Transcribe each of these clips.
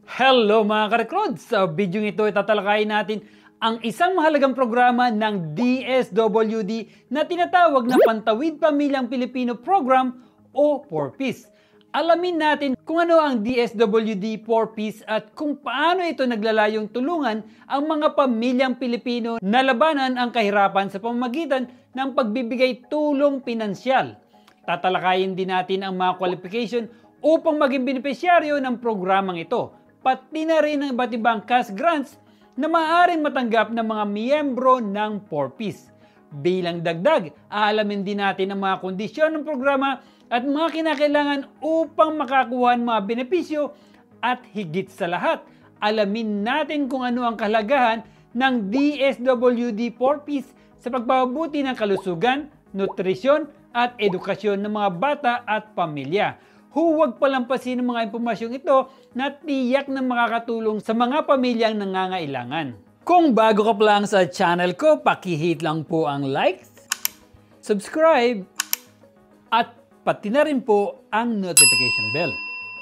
Hello mga karekrod! Sa video ito ay tatalakayin natin ang isang mahalagang programa ng DSWD na tinatawag na Pantawid Pamilyang Pilipino Program o 4Ps. Alamin natin kung ano ang DSWD 4Ps at kung paano ito naglalayong tulungan ang mga pamilyang Pilipino na labanan ang kahirapan sa pamamagitan ng pagbibigay tulong pinansyal. Tatalakayin din natin ang mga qualification upang maging benepisyaryo ng programang ito, pati na rin ang iba't ibang cash grants na maaaring matanggap ng mga miyembro ng 4Ps. Bilang dagdag, aalamin din natin ang mga kondisyon ng programa at mga kinakailangan upang makakuha ng mga benepisyo at higit sa lahat, alamin natin kung ano ang kahalagahan ng DSWD 4Ps sa pagpapabuti ng kalusugan, nutrisyon at edukasyon ng mga bata at pamilya. Huwag palampasin ang mga impormasyong ito na tiyak na makakatulong sa mga pamilyang nangangailangan. Kung bago ka pa lang sa channel ko, pakihit lang po ang like, subscribe, at pati na rin po ang notification bell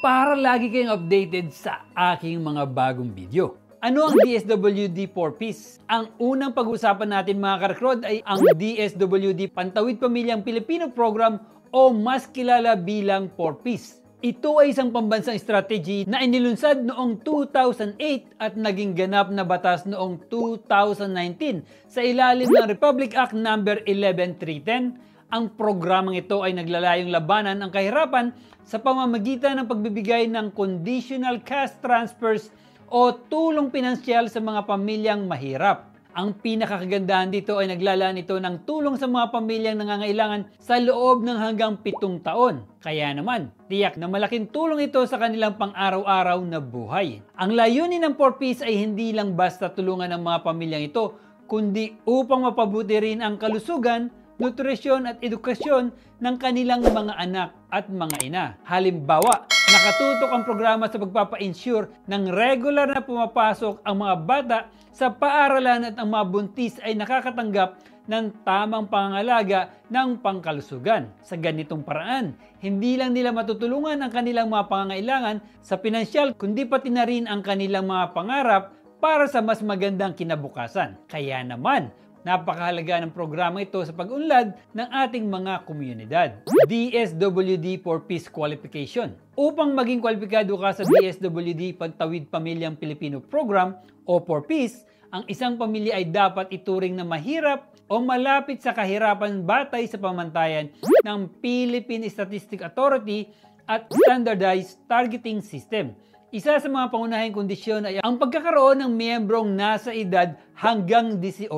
para lagi kayong updated sa aking mga bagong video. Ano ang DSWD 4Ps? Ang unang pag-usapan natin mga karekrod ay ang DSWD Pantawid Pamilyang Pilipino Program o mas kilala bilang 4Ps. Ito ay isang pambansang strategy na inilunsad noong 2008 at naging ganap na batas noong 2019 sa ilalim ng Republic Act No. 11310. Ang programang ito ay naglalayong labanan ang kahirapan sa pamamagitan ng pagbibigay ng conditional cash transfers o tulong pinansyal sa mga pamilyang mahirap. Ang pinakakagandahan dito ay naglalaan ito ng tulong sa mga pamilyang nangangailangan sa loob ng hanggang 7 taon. Kaya naman, tiyak na malaking tulong ito sa kanilang pang-araw-araw na buhay. Ang layunin ng 4Ps ay hindi lang basta tulungan ang mga pamilyang ito, kundi upang mapabuti rin ang kalusugan, nutrisyon at edukasyon ng kanilang mga anak at mga ina. Halimbawa, nakatutok ang programa sa pagpapa-ensure ng regular na pumapasok ang mga bata sa paaralan at ang mga buntis ay nakakatanggap ng tamang pangangalaga ng pangkalusugan. Sa ganitong paraan, hindi lang nila matutulungan ang kanilang mga pangangailangan sa pinansyal, kundi pati na rin ang kanilang mga pangarap para sa mas magandang kinabukasan. Kaya naman, napakahalaga ng programa ito sa pag-unlad ng ating mga komunidad. DSWD 4Ps Qualification. Upang maging kwalipikado ka sa DSWD Pantawid Pamilyang Pilipino Program o 4Ps, ang isang pamilya ay dapat ituring na mahirap o malapit sa kahirapan batay sa pamantayan ng Philippine Statistics Authority at Standardized Targeting System. Isa sa mga pangunahing kondisyon ay ang pagkakaroon ng miyembrong nasa edad hanggang 18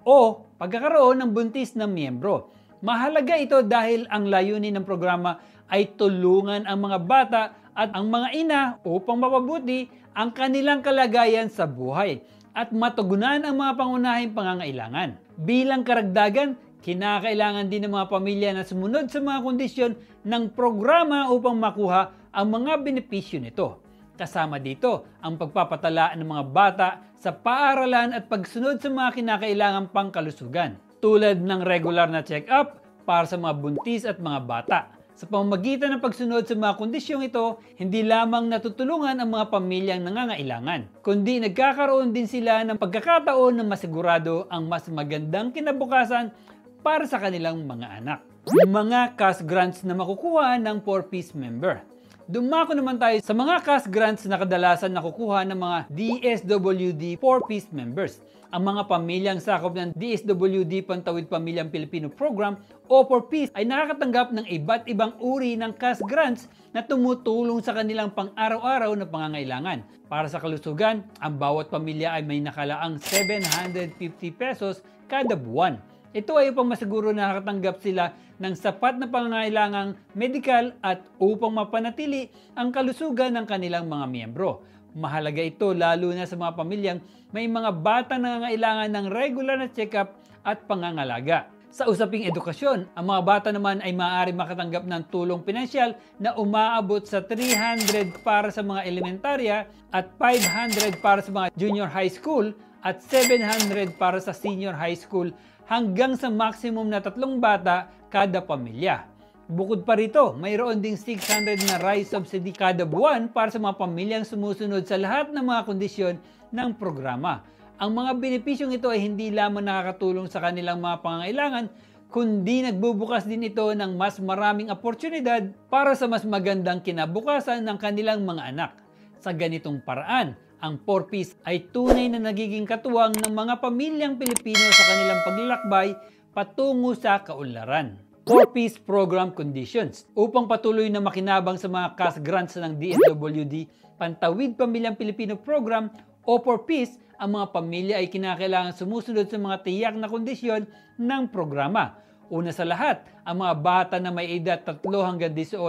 o pagkakaroon ng buntis na miyembro. Mahalaga ito dahil ang layunin ng programa ay tulungan ang mga bata at ang mga ina upang mapabuti ang kanilang kalagayan sa buhay at matugunan ang mga pangunahing pangangailangan. Bilang karagdagan, kinakailangan din ng mga pamilya na sumunod sa mga kondisyon ng programa upang makuha ang mga benepisyo nito. Kasama dito ang pagpapatala ng mga bata sa paaralan at pagsunod sa mga kinakailangang pangkalusugan, tulad ng regular na check-up para sa mga buntis at mga bata. Sa pamamagitan ng pagsunod sa mga kondisyong ito, hindi lamang natutulungan ang mga pamilyang nangangailangan, kundi nagkakaroon din sila ng pagkakataon na masigurado ang mas magandang kinabukasan para sa kanilang mga anak. Mga cash grants na makukuha ng 4Ps member. Dumako naman tayo sa mga cash grants na kadalasan nakukuha ng mga DSWD 4Ps members. Ang mga pamilyang sakop ng DSWD Pantawid Pamilyang Pilipino Program o 4Ps ay nakakatanggap ng iba't ibang uri ng cash grants na tumutulong sa kanilang pang-araw-araw na pangangailangan. Para sa kalusugan, ang bawat pamilya ay may nakalaang 750 pesos kada buwan. Ito ay upang masiguro na nakakatanggap sila ng sapat na pangangailangang medikal at upang mapanatili ang kalusugan ng kanilang mga miyembro. Mahalaga ito lalo na sa mga pamilyang may mga bata na nangangailangan ng regular na check-up at pangangalaga. Sa usaping edukasyon, ang mga bata naman ay maaari makatanggap ng tulong pinansyal na umaabot sa 300 para sa mga elementarya at 500 para sa mga junior high school at 700 para sa senior high school hanggang sa maximum na 3 bata kada pamilya. Bukod pa rito, mayroon ding 600 na rice subsidy kada buwan para sa mga pamilyang sumusunod sa lahat ng mga kondisyon ng programa. Ang mga benepisyong ito ay hindi lamang nakakatulong sa kanilang mga pangangailangan, kundi nagbubukas din ito ng mas maraming oportunidad para sa mas magandang kinabukasan ng kanilang mga anak. Sa ganitong paraan, ang 4Ps ay tunay na nagiging katuwang ng mga pamilyang Pilipino sa kanilang paglalakbay patungo sa kaunlaran. 4Ps Program Conditions. Upang patuloy na makinabang sa mga cash grants ng DSWD Pantawid Pamilyang Pilipino Program o 4Ps, ang mga pamilya ay kinakailangan sumusunod sa mga tiyak na kondisyon ng programa. Una sa lahat, ang mga bata na may edad 3 hanggang 18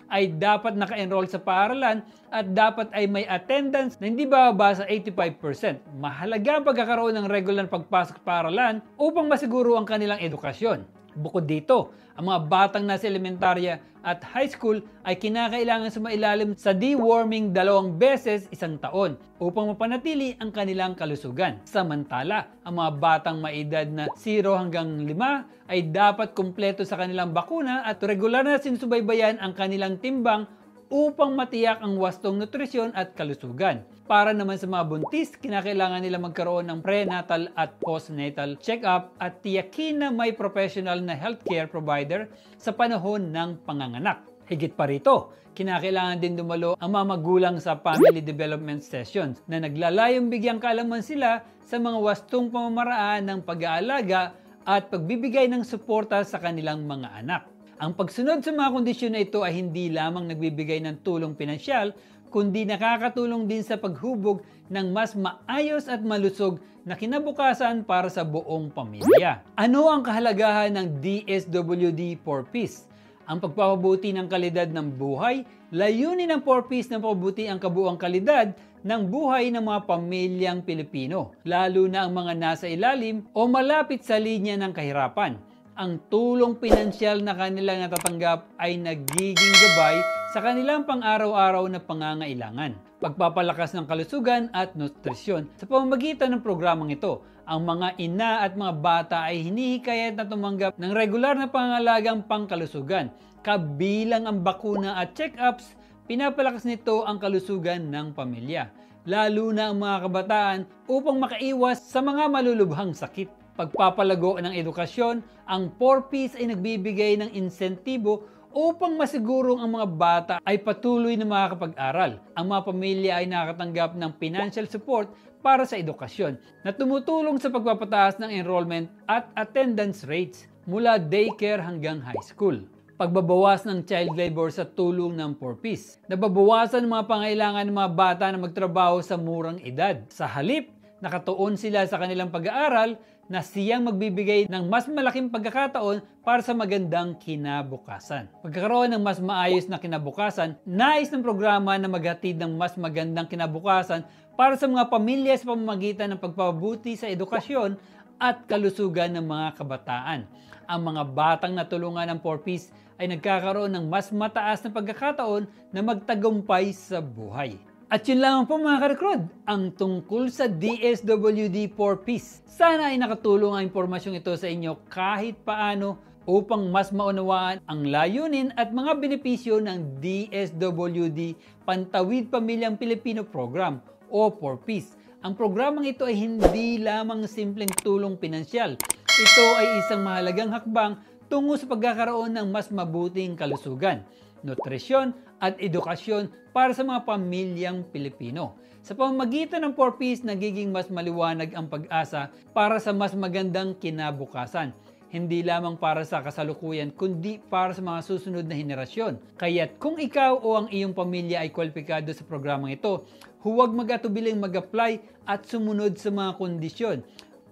ay dapat naka-enroll sa paaralan at dapat ay may attendance na hindi bababa sa 85%. Mahalaga ang pagkakaroon ng regular pagpasok sa paaralan upang masiguro ang kanilang edukasyon. Bukod dito, ang mga batang nasa elementarya at high school ay kinakailangan sumailalim sa deworming 2 beses isang taon upang mapanatili ang kanilang kalusugan. Samantala, ang mga batang may edad na 0 hanggang 5 ay dapat kumpleto sa kanilang bakuna at regular na sinusubaybayan ang kanilang timbang upang matiyak ang wastong nutrisyon at kalusugan. Para naman sa mga buntis, kinakailangan nila magkaroon ng prenatal at postnatal check-up at tiyakin na may professional na healthcare provider sa panahon ng panganganak. Higit pa rito, kinakailangan din dumalo ang mga magulang sa family development sessions na naglalayong bigyang kaalaman sila sa mga wastong pamamaraan ng pag-aalaga at pagbibigay ng suporta sa kanilang mga anak. Ang pagsunod sa mga kondisyon na ito ay hindi lamang nagbibigay ng tulong pinansyal, kundi nakakatulong din sa paghubog ng mas maayos at malusog na kinabukasan para sa buong pamilya. Ano ang kahalagahan ng DSWD 4Ps? Ang pagpapabuti ng kalidad ng buhay, layunin ng 4Ps na pabuti ang kabuuang kalidad ng buhay ng mga pamilyang Pilipino, lalo na ang mga nasa ilalim o malapit sa linya ng kahirapan. Ang tulong pinansyal na kanilang natatanggap ay nagiging gabay sa kanilang pang-araw-araw na pangangailangan. Pagpapalakas ng kalusugan at nutrisyon. Sa pamamagitan ng programang ito, ang mga ina at mga bata ay hinihikayat na tumanggap ng regular na pangangalagang pangkalusugan. Kabilang ang bakuna at check-ups, pinapalakas nito ang kalusugan ng pamilya, lalo na ang mga kabataan upang makaiwas sa mga malulubhang sakit. Pagpapalago ng edukasyon, ang 4Ps ay nagbibigay ng insentibo upang masigurong ang mga bata ay patuloy na makakapag-aral. Ang mga pamilya ay nakakatanggap ng financial support para sa edukasyon na tumutulong sa pagpapataas ng enrollment at attendance rates mula daycare hanggang high school. Pagbabawas ng child labor sa tulong ng 4Ps. Nababawasan ang mga pangailangan ng mga bata na magtrabaho sa murang edad. Sa halip, nakatuon sila sa kanilang pag-aaral na siyang magbibigay ng mas malaking pagkakataon para sa magandang kinabukasan. Pagkakaroon ng mas maayos na kinabukasan, nais ng programa na maghatid ng mas magandang kinabukasan para sa mga pamilya sa pamamagitan ng pagpapabuti sa edukasyon at kalusugan ng mga kabataan. Ang mga batang natulungan ng 4Ps ay nagkakaroon ng mas mataas na pagkakataon na magtagumpay sa buhay. At yun lang po mga ka-recruit, ang tungkol sa DSWD 4Ps. Sana ay nakatulong ang impormasyong ito sa inyo kahit paano upang mas maunawaan ang layunin at mga benepisyo ng DSWD Pantawid Pamilyang Pilipino Program o 4Ps. Ang programang ito ay hindi lamang simpleng tulong pinansyal. Ito ay isang mahalagang hakbang tungo sa pagkakaroon ng mas mabuting kalusugan, nutrisyon at edukasyon para sa mga pamilyang Pilipino. Sa pamamagitan ng 4Ps, nagiging mas maliwanag ang pag-asa para sa mas magandang kinabukasan. Hindi lamang para sa kasalukuyan, kundi para sa mga susunod na henerasyon. Kaya't kung ikaw o ang iyong pamilya ay kwalipikado sa programang ito, huwag mag-atubiling mag-apply at sumunod sa mga kondisyon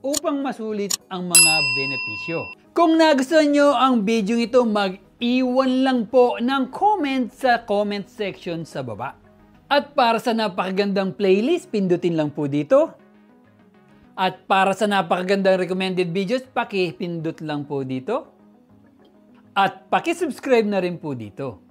upang masulit ang mga benepisyo. Kung nagustuhan nyo ang video ito, mag-iwan lang po ng comment sa comment section sa baba. At para sa napakagandang playlist, pindutin lang po dito. At para sa napakagandang recommended videos, paki-pindot lang po dito. At paki-subscribe na rin po dito.